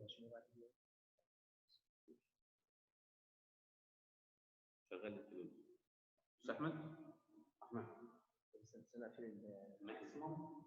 شغال الفلوس. مش احمد؟ احمد. ماكسيموم.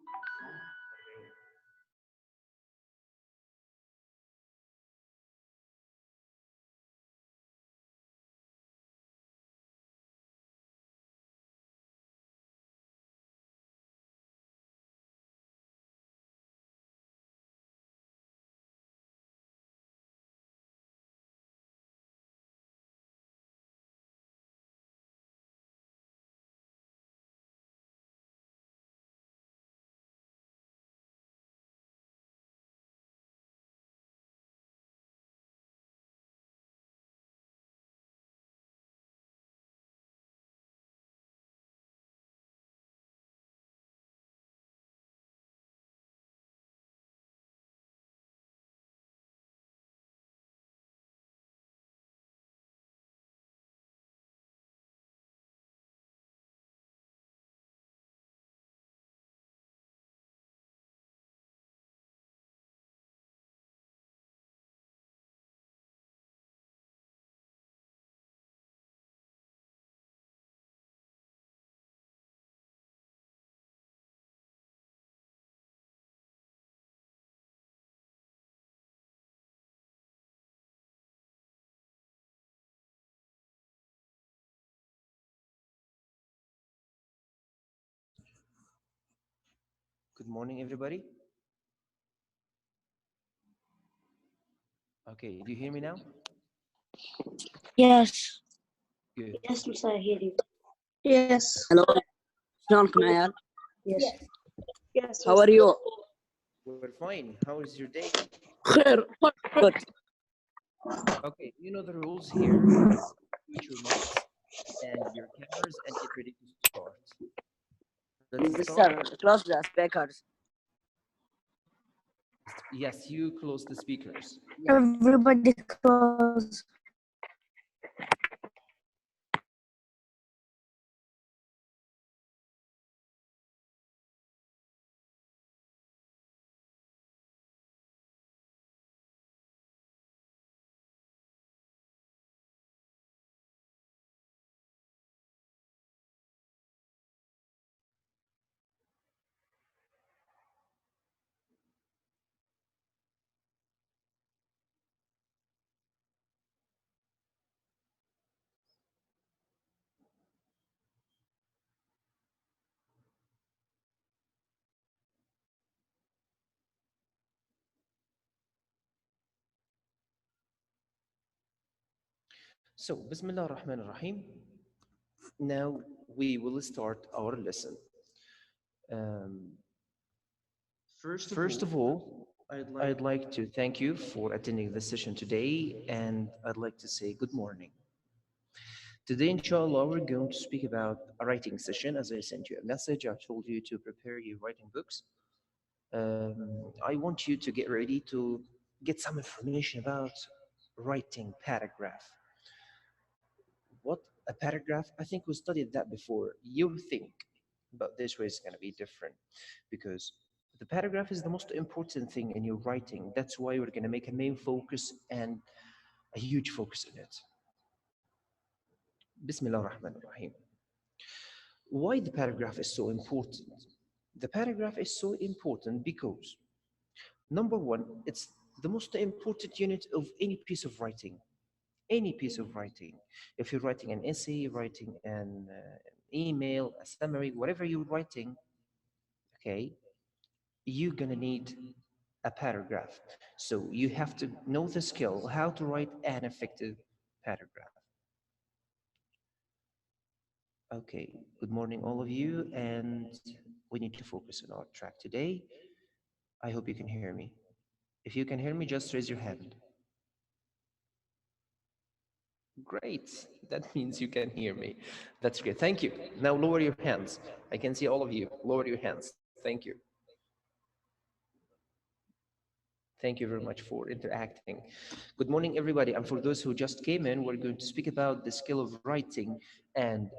Good morning, everybody. Okay, do you hear me now? Yes. Good. Yes, Miss, I hear you. Yes. Hello. شلونكم عيال؟ Yes. Yes. How are you? We're fine. How is your day? خير. Good. Okay, you know the rules here. Mute your mics and your cameras and get ready to start. Let's start. Mister, close the speakers. Yes, you close the speakers. Everybody close. So, Bismillah ar-Rahman ar-Rahim. Now we will start our lesson. First of all, I'd like to thank you for attending this session today, and I'd like to say good morning. Today, inshallah, we're going to speak about a writing session. As I sent you a message, I told you to prepare your writing books. I want you to get ready to get some information about writing paragraph. What a paragraph? I think we studied that before. You think, but this way is going to be different because the paragraph is the most important thing in your writing. That's why we're going to make a main focus and a huge focus in it. Bismillah ar-Rahman ar-Rahim. Why the paragraph is so important? The paragraph is so important because number one, it's the most important unit of any piece of writing. Any piece of writing. If you're writing an essay, writing an email, a summary, whatever you're writing, okay, you're gonna need a paragraph. So you have to know the skill, how to write an effective paragraph. Okay, good morning all of you, and we need to focus on our track today. I hope you can hear me. If you can hear me, just raise your hand. Great, that means you can hear me. That's great, thank you. Now lower your hands. I can see all of you. Lower your hands, thank you. Thank you very much for interacting. Good morning, everybody. And for those who just came in, we're going to speak about the skill of writing and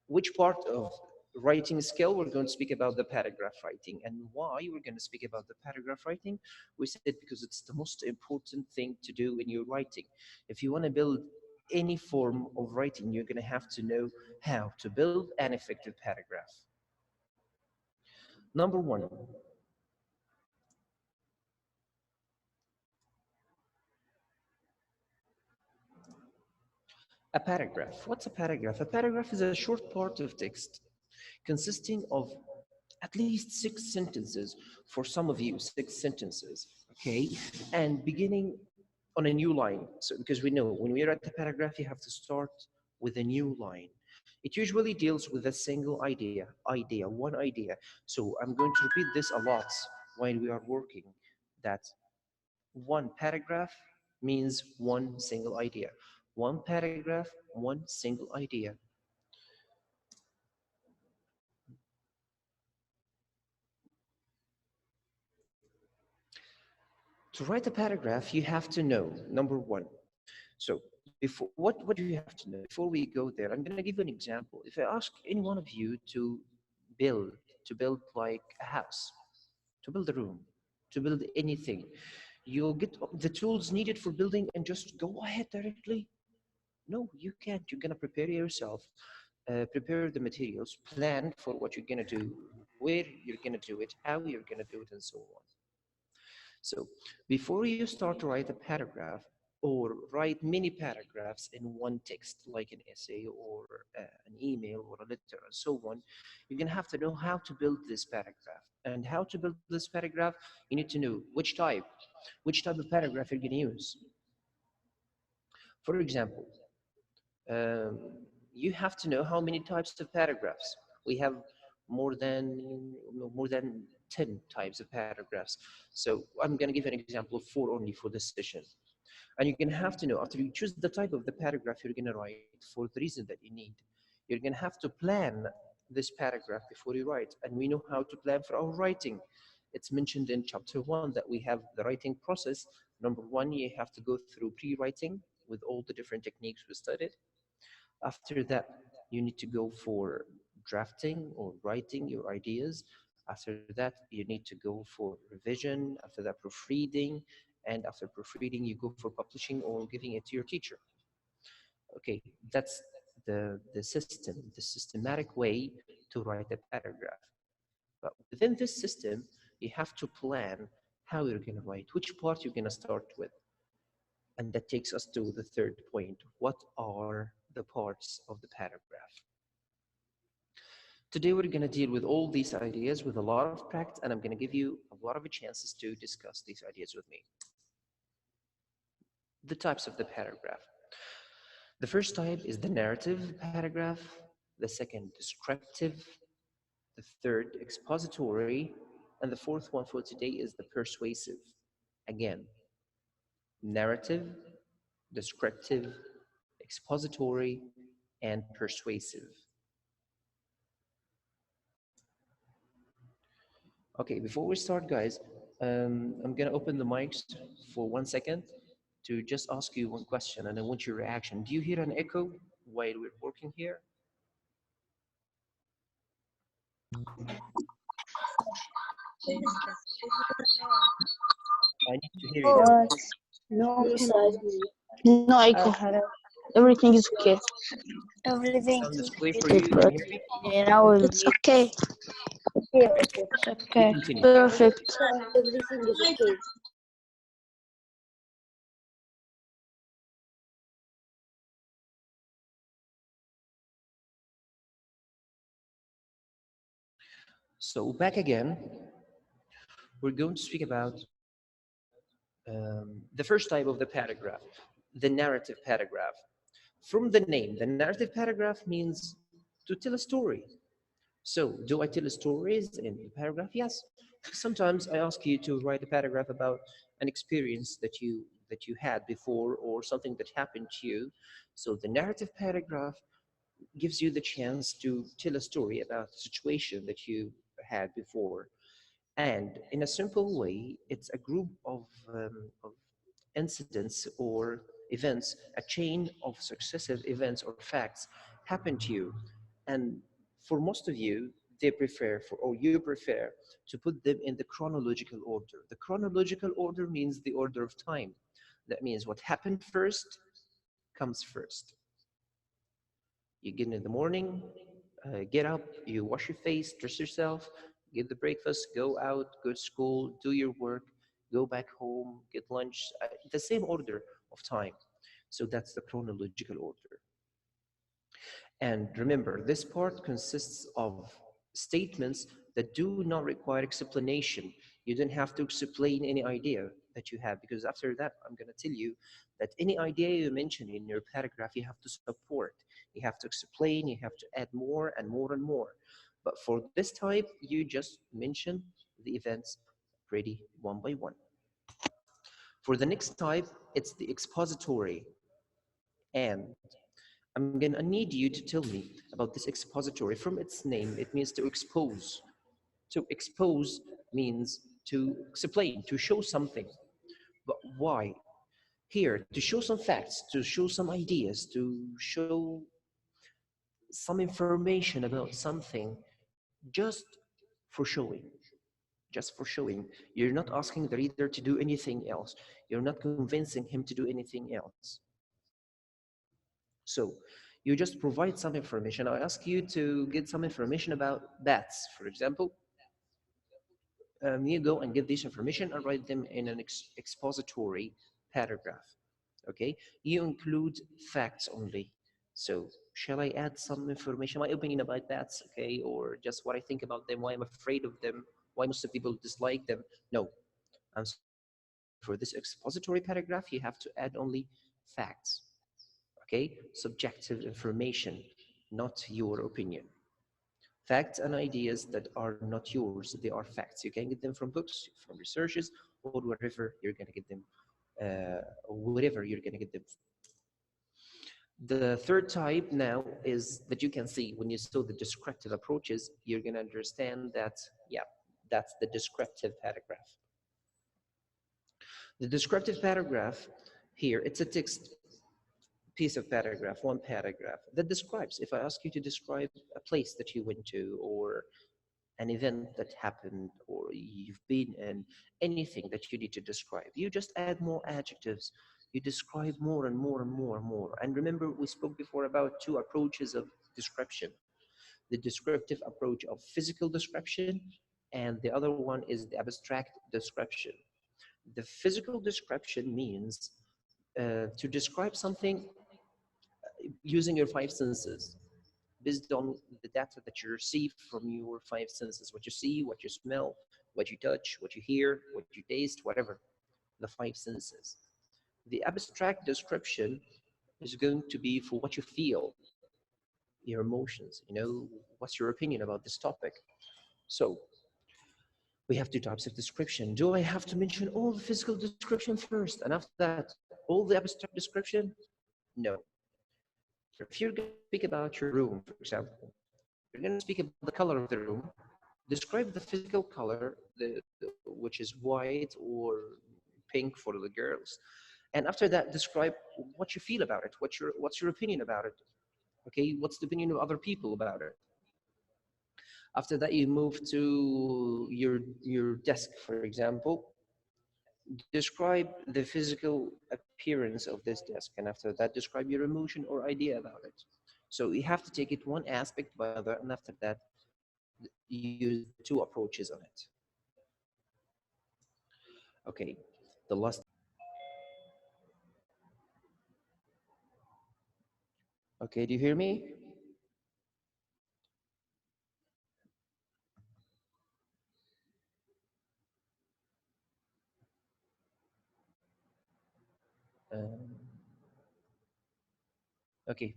which part of writing skill, we're going to speak about the paragraph writing. And why we're going to speak about the paragraph writing? We said because it's the most important thing to do in your writing. If you want to build any form of writing, you're going to have to know how to build an effective paragraph. Number one, a paragraph. What's a paragraph? A paragraph is a short part of text consisting of at least 6 sentences, for some of you, 6 sentences, okay? And beginning on a new line. So because we know when we write the paragraph, you have to start with a new line. It usually deals with a single idea, one idea. So I'm going to repeat this a lot while we are working, that one paragraph means one single idea. One paragraph, one single idea. To write a paragraph, you have to know, number one. So before, what do you have to know? Before we go there, I'm going to give you an example. If I ask any one of you to build like a house, to build a room, to build anything, you'll get the tools needed for building and just go ahead directly? No, you can't. You're going to prepare yourself, prepare the materials, plan for what you're going to do, where you're going to do it, how you're going to do it, and so on. So before you start to write a paragraph or write many paragraphs in one text, like an essay or an email or a letter and so on, you're going to have to know how to build this paragraph. And how to build this paragraph, you need to know which type of paragraph you're going to use. For example, you have to know how many types of paragraphs. We have more than 10 types of paragraphs. So I'm going to give an example of 4 only for this session. And you're going to have to know, after you choose the type of the paragraph you're going to write for the reason that you need, you're going to have to plan this paragraph before you write. And we know how to plan for our writing. It's mentioned in chapter 1 that we have the writing process. Number 1, you have to go through pre-writing with all the different techniques we studied. After that, you need to go for drafting or writing your ideas. After that, you need to go for revision. After that, proofreading. And after proofreading, you go for publishing or giving it to your teacher. Okay, that's the systematic way to write a paragraph. But within this system, you have to plan how you're going to write, which part you're going to start with. And that takes us to the third point. What are the parts of the paragraph? Today, we're going to deal with all these ideas with a lot of practice, and I'm going to give you a lot of chances to discuss these ideas with me. The types of the paragraph. The first type is the narrative paragraph, the second, descriptive, the third, expository, and the fourth one for today is the persuasive. Again, narrative, descriptive, expository, and persuasive. Okay, before we start, guys, I'm gonna open the mics for 1 second to just ask you one question, and I want your reaction. Do you hear an echo while we're working here? I need to hear you. No, No echo. Everything is okay. everything Sound is is clear for you? Can you hear me? Now it's okay. It's okay. Continue. Perfect. everything is okay. So back again, we're going to speak about the first type of the paragraph, the narrative paragraph. From the name, the narrative paragraph means to tell a story. So do I tell stories in the paragraph? Yes. Sometimes I ask you to write a paragraph about an experience that you had before or something that happened to you. So the narrative paragraph gives you the chance to tell a story about the situation that you had before. And in a simple way, it's a group of incidents or events, a chain of successive events or facts happen to you. And For most of you, they prefer or you prefer to put them in the chronological order. The chronological order means the order of time. That means what happened first comes first. You get in the morning, get up, you wash your face, dress yourself, get the breakfast, go out, go to school, do your work, go back home, get lunch, the same order of time. So that's the chronological order. And remember, this part consists of statements that do not require explanation. You don't have to explain any idea that you have, because after that, I'm going to tell you that any idea you mention in your paragraph, you have to support. You have to explain, you have to add more and more and more. But for this type, you just mention the events pretty one by one. For the next type, it's the expository. And I'm gonna need you to tell me about this expository. From its name, it means to expose. To expose means to explain, to show something. But why? Here, to show some facts, to show some ideas, to show some information about something, just for showing. Just for showing. You're not asking the reader to do anything else. You're not convincing him to do anything else. So you just provide some information. I ask you to get some information about bats, for example. You go and get this information and write them in an expository paragraph. Okay, you include facts only. So shall I add some information, my opinion about bats, okay, or just what I think about them, why I'm afraid of them, why most of people dislike them? No. And for this expository paragraph, you have to add only facts. Okay, subjective information, not your opinion. Facts and ideas that are not yours, they are facts. You can get them from books, from researches, or wherever you're going to get them, whatever you're going to get them. The third type now is that you can see when you saw the descriptive approaches, you're going to understand that, yeah, that's the descriptive paragraph. The descriptive paragraph here, it's a text piece of paragraph, one paragraph that describes. If I ask you to describe a place that you went to, or an event that happened, or you've been in, anything that you need to describe, you just add more adjectives. You describe more and more and more and more. And remember, we spoke before about two approaches of description: the descriptive approach of physical description, and the other one is the abstract description. The physical description means to describe something using your five senses, based on the data that you receive from your five senses: what you see, what you smell, what you touch, what you hear, what you taste, whatever, the five senses. The abstract description is going to be for what you feel, your emotions, you know, what's your opinion about this topic. So we have two types of description. Do I have to mention all the physical description first, and after that, all the abstract description? No. If you're going to speak about your room, for example, you're going to speak about the color of the room, describe the physical color, which is white or pink for the girls. And after that, describe what you feel about it, what's your opinion about it. Okay, what's the opinion of other people about it? After that, you move to your desk, for example. Describe the physical appearance of this desk, and after that, describe your emotion or idea about it. So you have to take it one aspect by other, and after that, you use two approaches on it. Okay, the last. Okay, do you hear me? Okay.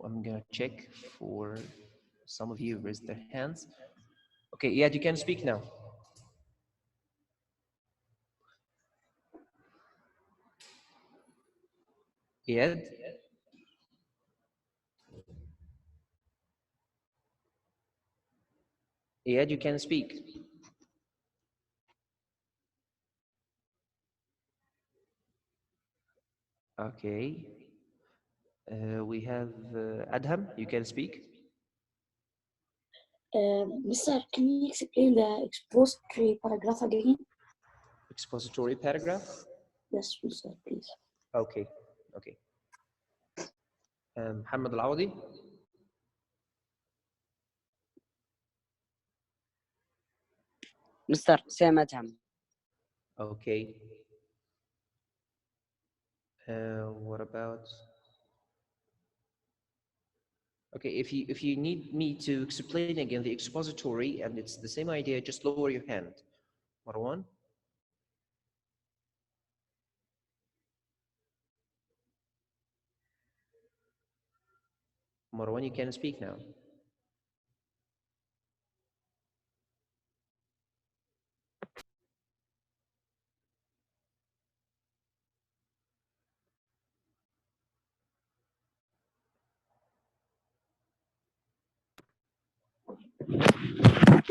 I'm gonna check for some of you raise their hands. Okay, yeah, you can speak now. Ed? Ed, you can speak. Okay. We have Adham, you can speak. Mister, can you explain the expository paragraph again? Expository paragraph? Yes, Mister, please. Okay, okay. Muhammad Al-Awadi? مستر سام أدهم. Okay. What about? Okay, if you need me to explain again the expository and it's the same idea, just lower your hand. Marwan? Marwan, you can speak now.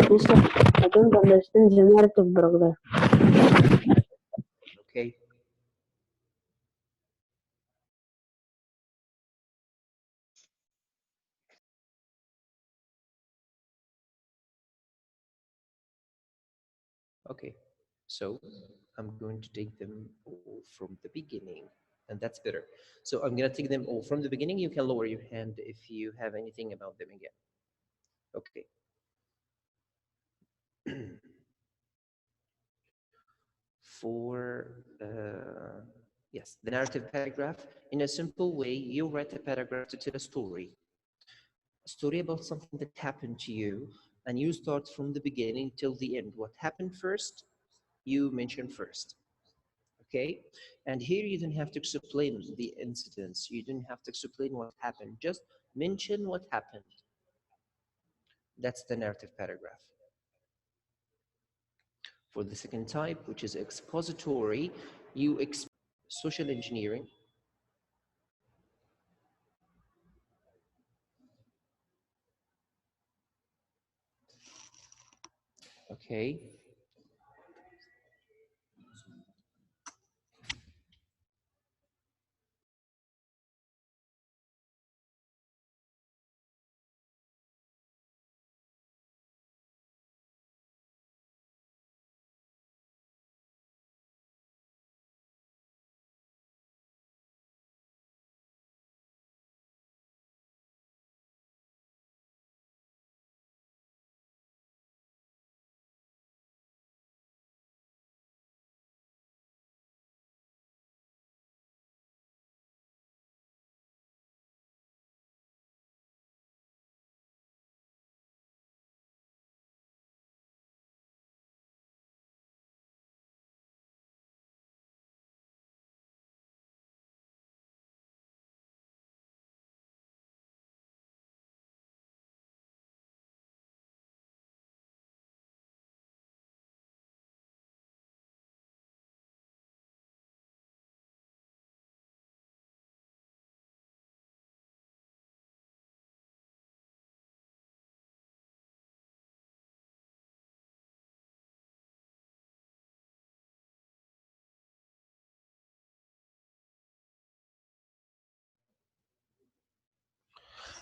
Mister, I don't understand the narrative paragraph. Okay. Okay, so I'm going to take them all from the beginning, and that's better. So I'm going to take them all from the beginning. You can lower your hand if you have anything about them again. Okay. For, yes, the narrative paragraph, in a simple way, you write a paragraph to tell a story about something that happened to you, and you start from the beginning till the end. What happened first, you mention first. Okay, and here you don't have to explain the incidents, you don't have to explain what happened, just mention what happened. That's the narrative paragraph. For the second type, which is expository, you explain social engineering. Okay.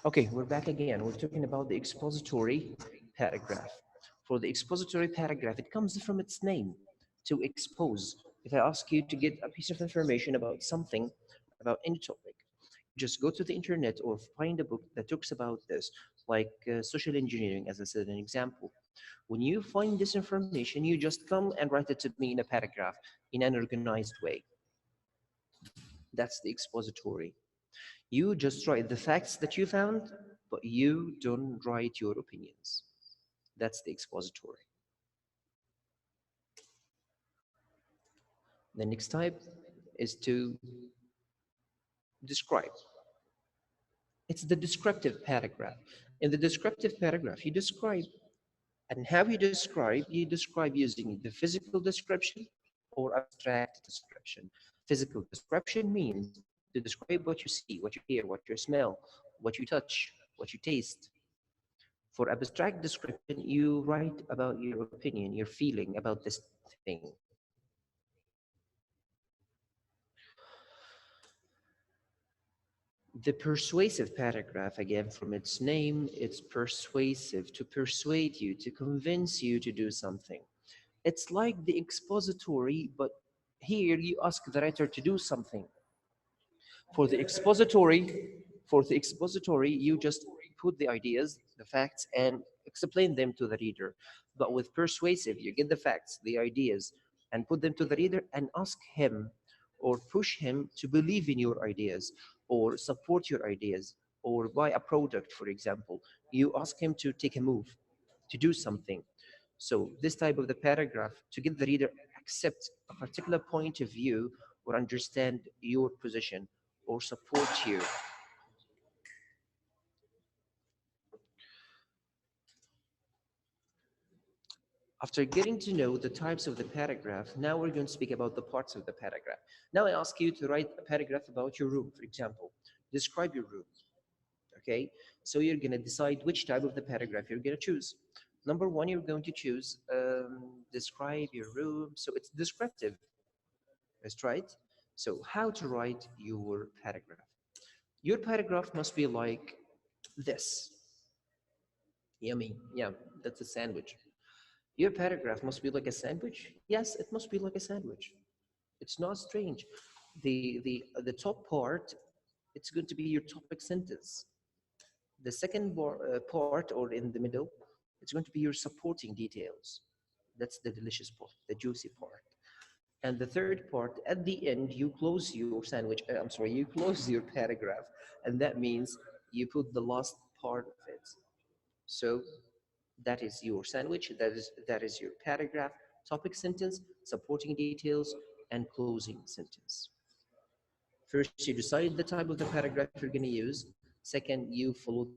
Okay, we're back again. We're talking about the expository paragraph. For the expository paragraph, it comes from its name, to expose. If I ask you to get a piece of information about something, about any topic, just go to the internet or find a book that talks about this, like social engineering, as I said, an example. When you find this information, you just come and write it to me in a paragraph in an organized way. That's the expository. You just write the facts that you found, but you don't write your opinions. That's the expository. The next type is to describe. It's the descriptive paragraph. In the descriptive paragraph, you describe. And how you describe using the physical description or abstract description. Physical description means to describe what you see, what you hear, what you smell, what you touch, what you taste. For abstract description, you write about your opinion, your feeling about this thing. The persuasive paragraph, again, from its name, it's persuasive, to persuade you, to convince you to do something. It's like the expository, but here you ask the writer to do something. For the expository, you just put the ideas, the facts, and explain them to the reader. But with persuasive, you get the facts, the ideas, and put them to the reader and ask him or push him to believe in your ideas or support your ideas or buy a product, for example. You ask him to take a move, to do something. So this type of the paragraph to get the reader accept a particular point of view or understand your position or support you. After getting to know the types of the paragraph, now we're going to speak about the parts of the paragraph. Now I ask you to write a paragraph about your room, for example. Describe your room, okay? So you're going to decide which type of the paragraph you're going to choose. Number one, you're going to choose describe your room. So it's descriptive, that's right. So how to write your paragraph? Your paragraph must be like this. Yummy, yeah, that's a sandwich. Your paragraph must be like a sandwich. Yes, it must be like a sandwich. It's not strange. The top part, it's going to be your topic sentence. The second part, or in the middle, it's going to be your supporting details. That's the delicious part, the juicy part. And the third part, at the end, you close your sandwich. I'm sorry, you close your paragraph, and that means you put the last part of it. So that is your sandwich. That is your paragraph, topic sentence, supporting details, and closing sentence. First, you decide the type of the paragraph you're going to use. Second, you follow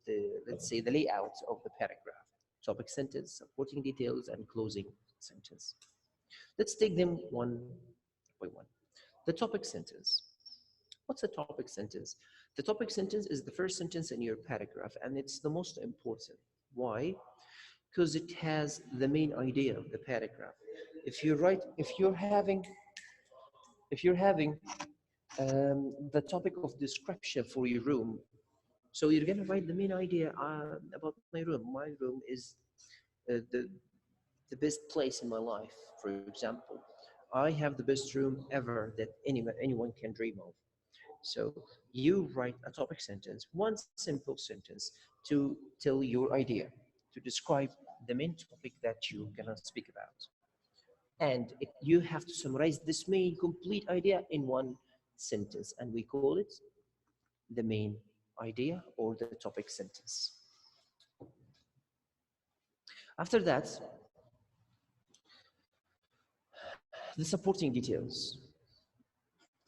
the let's say the layout of the paragraph, topic sentence, supporting details, and closing sentence. Let's take them one by one. The topic sentence. What's a topic sentence? The topic sentence is the first sentence in your paragraph, and it's the most important. Why? Because it has the main idea of the paragraph. If you're having the topic of description for your room, so you're gonna write the main idea about my room. My room is the best place in my life. For example, I have the best room ever that anyone can dream of. So you write a topic sentence, one simple sentence to tell your idea, to describe the main topic that you're gonna speak about. And you have to summarize this main complete idea in one sentence, and we call it the main idea or the topic sentence. After that, the supporting details.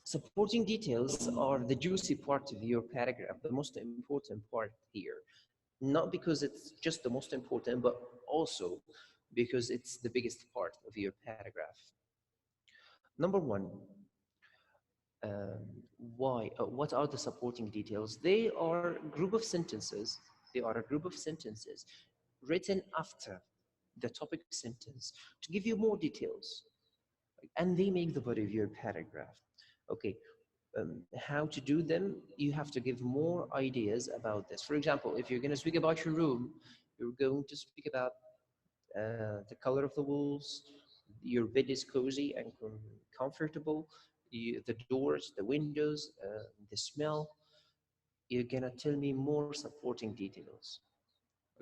Supporting details are the juicy part of your paragraph, the most important part here. Not because it's just the most important, but also because it's the biggest part of your paragraph. Number one, what are the supporting details? They are a group of sentences. They are a group of sentences written after the topic sentence to give you more details, and they make the body of your paragraph. Okay, how to do them? You have to give more ideas about this. For example, if you're going to speak about your room, you're going to speak about the color of the walls, your bed is cozy and comfortable, the doors, the windows, the smell. You're going to tell me more supporting details.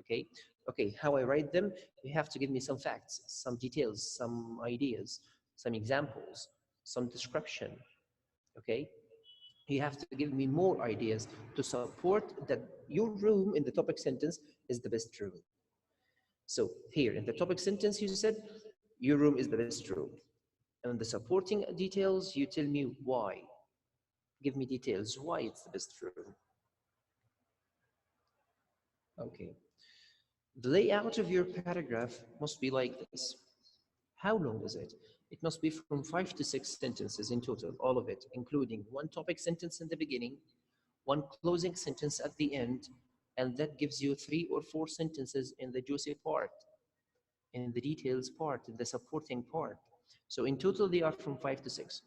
Okay, okay, how I write them? You have to give me some facts, some details, some ideas, some examples, some description. Okay, you have to give me more ideas to support that your room in the topic sentence is the best room. So here in the topic sentence, you said your room is the best room. And the supporting details, you tell me why. Give me details why it's the best room. Okay. The layout of your paragraph must be like this. How long is it? It must be from 5 to 6 sentences in total, all of it, including one topic sentence in the beginning, one closing sentence at the end, and that gives you 3 or 4 sentences in the juicy part, in the details part, in the supporting part. So in total, they are from 5 to 6.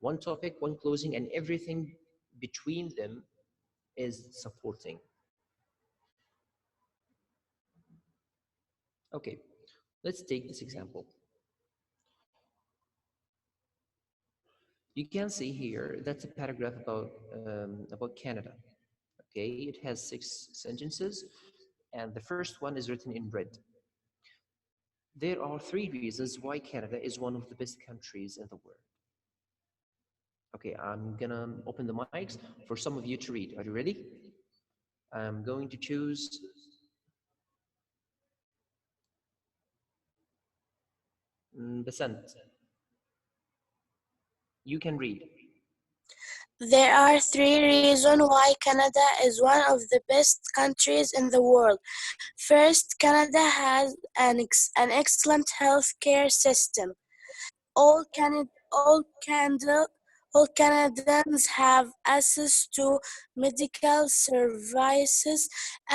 One topic, one closing, and everything between them is supporting. Okay, let's take this example. You can see here that's a paragraph about Canada. Okay, it has 6 sentences, and the first one is written in red. There are 3 reasons why Canada is one of the best countries in the world. Okay, I'm gonna open the mics for some of you to read. Are you ready? I'm going to choose Basant. You can read. There are 3 reasons why Canada is one of the best countries in the world. First, Canada has an excellent healthcare system. All Canadians have access to medical services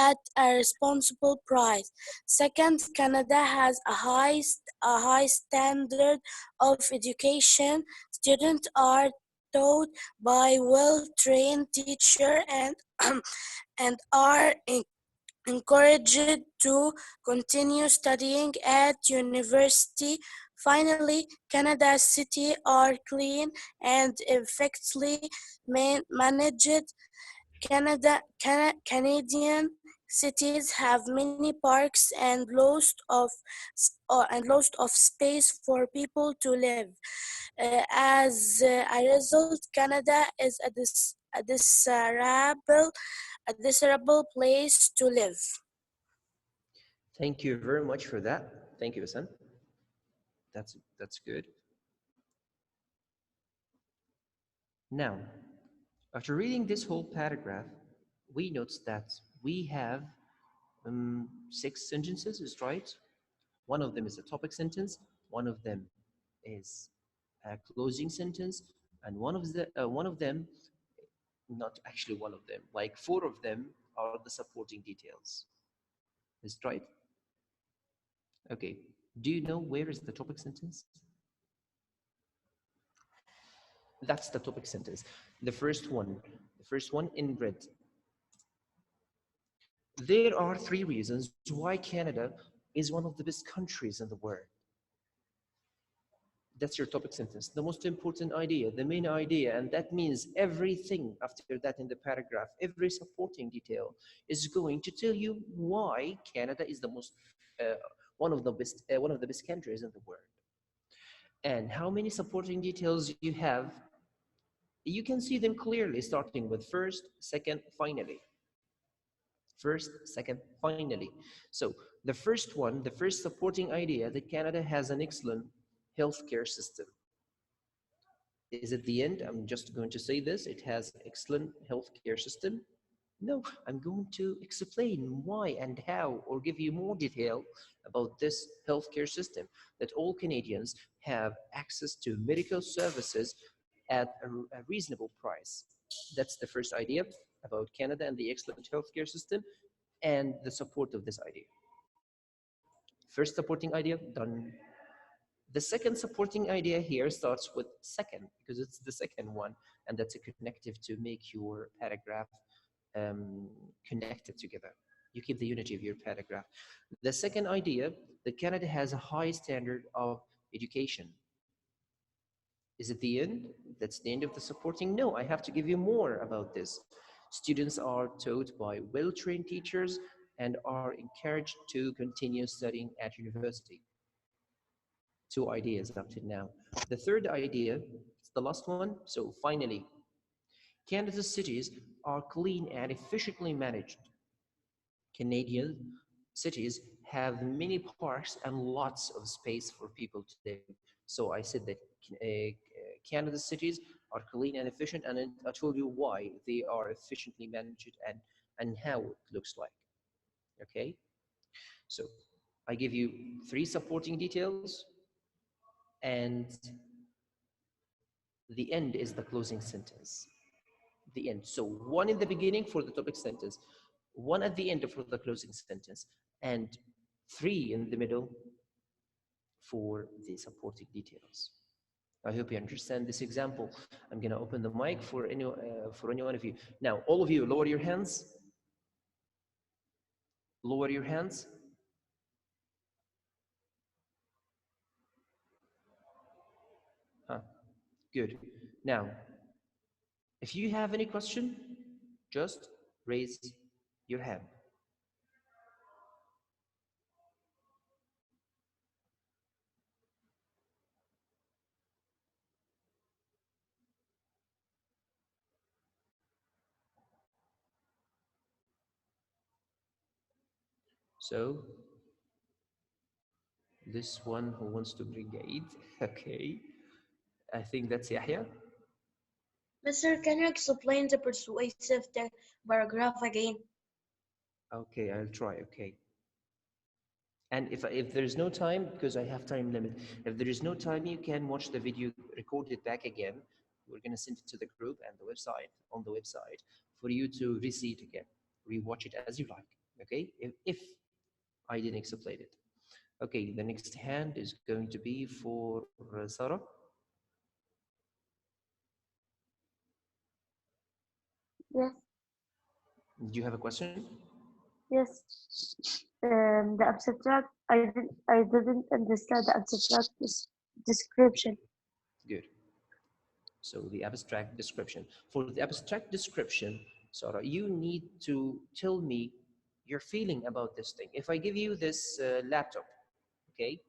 at a responsible price. Second, Canada has a high standard of education. Students are taught by well-trained teachers and and are encouraged to continue studying at university. Finally, Canada's cities are clean and effectively managed. Canadian cities have many parks and lots of space for people to live. As a result, Canada is a desirable place to live. Thank you very much for that. Thank you, Basant. That's good. Now, after reading this whole paragraph, we note that we have 6 sentences, is right? One of them is a topic sentence, one of them is a closing sentence, and one of them, not actually one of them, like 4 of them are the supporting details. Is it right? Okay. Do you know where is the topic sentence? That's the topic sentence. The first one in red. There are 3 reasons why Canada is one of the best countries in the world. That's your topic sentence, the most important idea, the main idea, and that means everything after that in the paragraph, every supporting detail is going to tell you why Canada is the most one of the best countries in the world. And how many supporting details you have, you can see them clearly, starting with first, second, finally. First, second, finally. So the first one, the first supporting idea, that Canada has an excellent healthcare system. Is it the end? I'm just going to say this, it has excellent healthcare system. No, I'm going to explain why and how, or give you more detail about this healthcare system, that all Canadians have access to medical services at a reasonable price. That's the first idea about Canada and the excellent healthcare system and the support of this idea. First supporting idea, done. The second supporting idea here starts with second, because it's the second one, and that's a connective to make your paragraph connected together. You keep the unity of your paragraph. The second idea, that Canada has a high standard of education. Is it the end? That's the end of the supporting? No, I have to give you more about this. Students are taught by well-trained teachers and are encouraged to continue studying at university. 2 ideas up to now. The third idea, it's the last one. So finally, Canada's cities are clean and efficiently managed. Canadian cities have many parks and lots of space for people to live. So I said that Canada's cities are clean and efficient, and I told you why they are efficiently managed and how it looks like. Okay, so I give you 3 supporting details, and the end is the closing sentence. The end. So 1 in the beginning for the topic sentence, 1 at the end for the closing sentence, and 3 in the middle for the supporting details. I hope you understand this example. I'm going to open the mic for any one of you. Now, all of you, lower your hands. Lower your hands. Good. Now, if you have any question, just raise your hand. So, this one who wants to brigade, okay. I think that's Yahya. Mister, can you explain the persuasive paragraph again? Okay, I'll try, okay. And if there's no time, because I have time limit, if there is no time, you can watch the video, record it back again. We're going to send it to the group and the website, on the website, for you to re-see it again. Rewatch it as you like, okay? If I didn't explain it. Okay, the next hand is going to be for Sarah. Yes, Do you have a question? yes. The abstract, I didn't understand the abstract description. Good. So the abstract description. For the abstract description, Sarah, you need to tell me your feeling about this thing. If I give you this laptop, okay,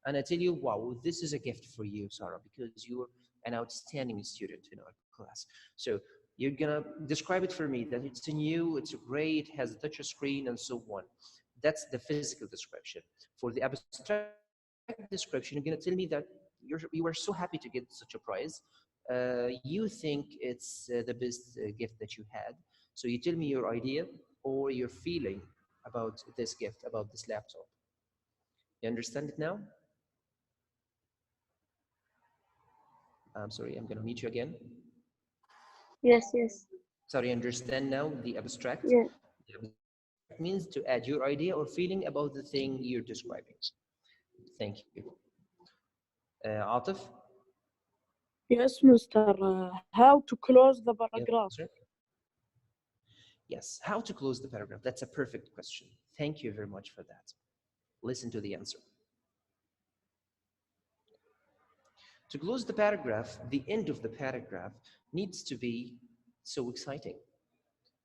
and I tell you, wow, this is a gift for you, Sarah, because you're an outstanding student in our class. So you're gonna describe it for me, that it's new, it's great, has a touch screen, and so on. That's the physical description. For the abstract description, you're gonna tell me that you are so happy to get such a prize. You think it's the best gift that you had. So you tell me your idea or your feeling about this gift, about this laptop. You understand it now? I'm sorry, I'm going to meet you again. Yes, yes. Sorry, understand now the abstract? Yeah. The abstract means to add your idea or feeling about the thing you're describing. Thank you. Atif? Yes, Mr. How to close the paragraph? Yes, how to close the paragraph? That's a perfect question. Thank you very much for that. Listen to the answer. To close the paragraph, the end of the paragraph needs to be so exciting.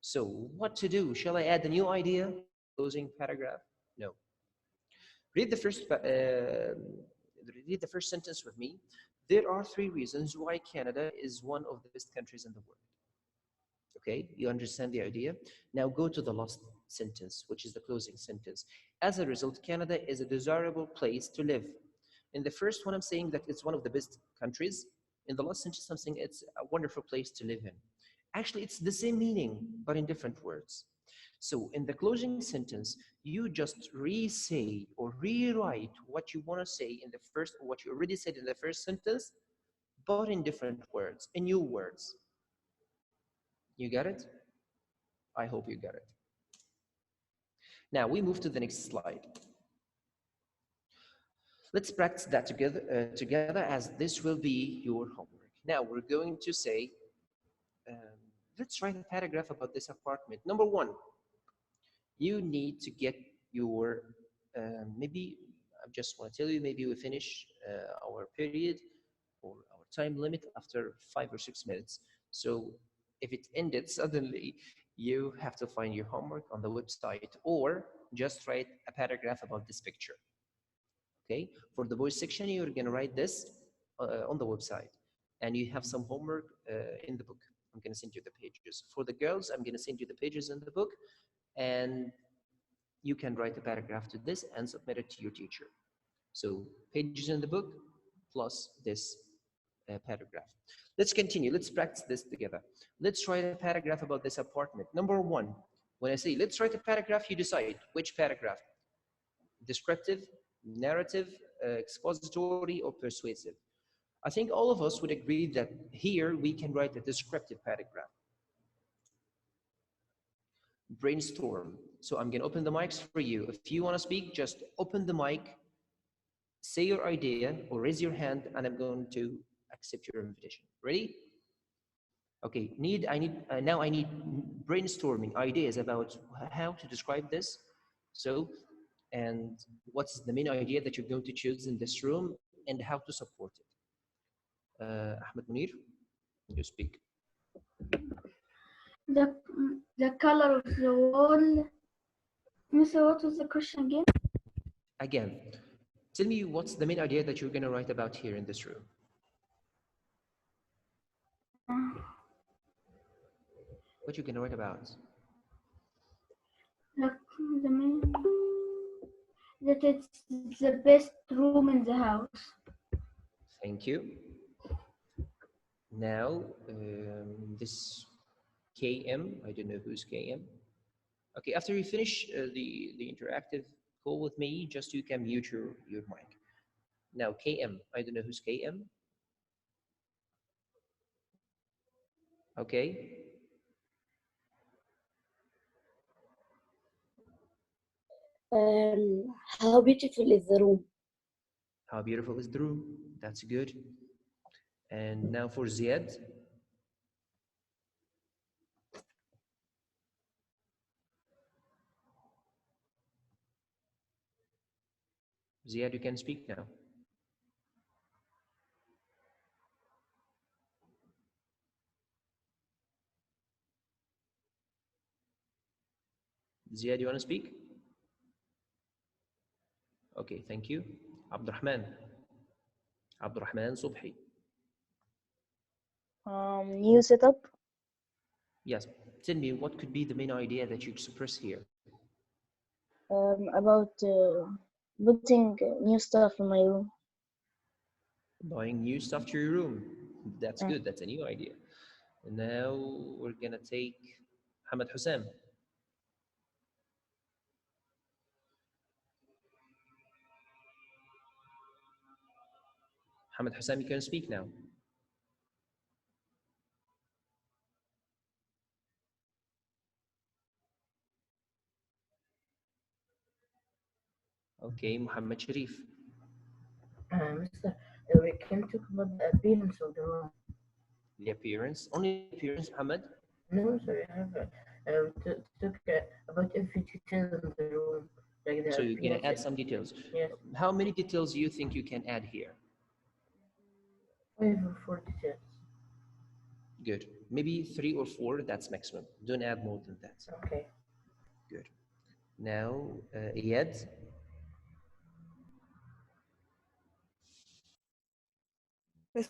So what to do? Shall I add a new idea? Closing paragraph? No. Read the first sentence with me. There are 3 reasons why Canada is one of the best countries in the world. Okay, you understand the idea? Now go to the last sentence, which is the closing sentence. As a result, Canada is a desirable place to live. In the first one, I'm saying that it's one of the best countries. In the last sentence, I'm saying it's a wonderful place to live in. Actually, it's the same meaning, but in different words. So in the closing sentence, you just re-say or rewrite what you want to say in the first, or what you already said in the first sentence, but in different words, in new words. You got it? I hope you got it. Now we move to the next slide. Let's practice that together as this will be your homework. Now we're going to say, let's write a paragraph about this apartment. Number 1, you need to get your, maybe I just want to tell you, maybe we finish our period or our time limit after 5 or 6 minutes. So if it ended suddenly, you have to find your homework on the website or just write a paragraph about this picture. Okay, for the boys section, you're going to write this on the website, and you have some homework in the book. I'm going to send you the pages. For the girls, I'm going to send you the pages in the book, and you can write a paragraph to this and submit it to your teacher. So pages in the book plus this paragraph. Let's continue. Let's practice this together. Let's write a paragraph about this apartment. Number 1, when I say let's write a paragraph, you decide which paragraph. Descriptive, narrative, expository, or persuasive. I think all of us would agree that here we can write a descriptive paragraph. Brainstorm. So I'm going to open the mics for you. If you want to speak, just open the mic, say your idea, or raise your hand, and I'm going to accept your invitation. Ready? Okay, now I need brainstorming ideas about how to describe this. So, and what's the main idea that you're going to choose in this room and how to support it. Ahmed Munir, you speak. The color of the wall. Mister, what was the question again? Again, tell me what's the main idea that you're going to write about here in this room. What you're going to write about? The main, that it's the best room in the house. Thank you. Now, this KM, I don't know who's KM. Okay, after you finish the interactive call with me, just you can mute your mic. Now, KM, I don't know who's KM. Okay. How beautiful is the room? How beautiful is the room? That's good. And now for Ziad. Ziad, you can speak now. Ziad, you want to speak? Okay, thank you. Abdurrahman. Abdurrahman Subhi. New setup. Yes. Tell me, what could be the main idea that you express here? About putting new stuff in my room. Buying new stuff to your room. That's good. That's a new idea. And now we're going to take Hamad Hussein. Hamad Hussein, you can speak now. Okay, Muhammad Sharif. Mister, we can talk about the appearance of the room. The appearance? Only appearance, Muhammad? No, sorry, I have to talk about every detail in the room. Like the So you're going to add some details. Yes. How many details do you think you can add here? 5 or 4 details. Good. Maybe 3 or 4, that's maximum. Don't add more than that. Okay. Good. Now, Iyad.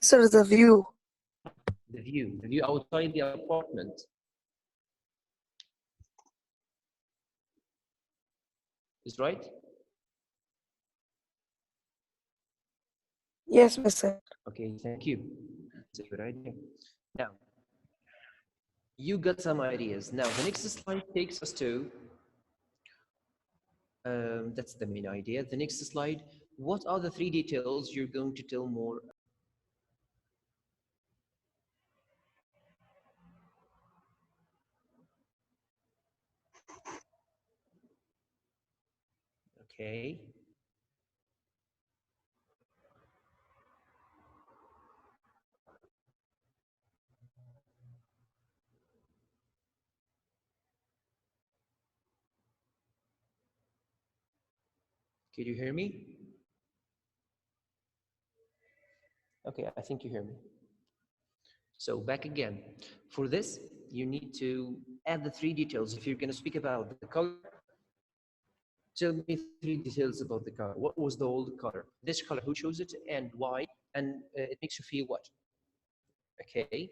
Sir, the view. The view outside the apartment. Is right? Yes, Mister. Okay, thank you. That's a good idea. Now, you got some ideas. Now, the next slide takes us to, that's the main idea. The next slide, what are the 3 details you're going to tell more? Okay. Can you hear me? Okay, I think you hear me. So back again. For this, you need to add the 3 details. If you're going to speak about the color, tell me 3 details about the color. What was the old color? This color, who chose it and why? And it makes you feel what? Okay.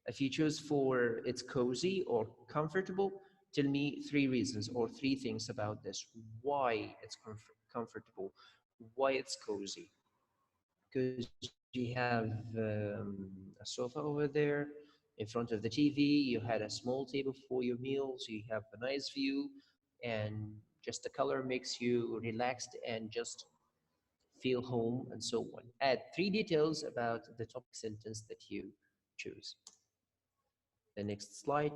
If you choose for it's cozy or comfortable, tell me 3 reasons or 3 things about this. Why it's comfortable, why it's cozy. Because you have a sofa over there in front of the TV, you had a small table for your meals, you have a nice view, and just the color makes you relaxed and just feel home and so on. Add 3 details about the topic sentence that you choose. The next slide.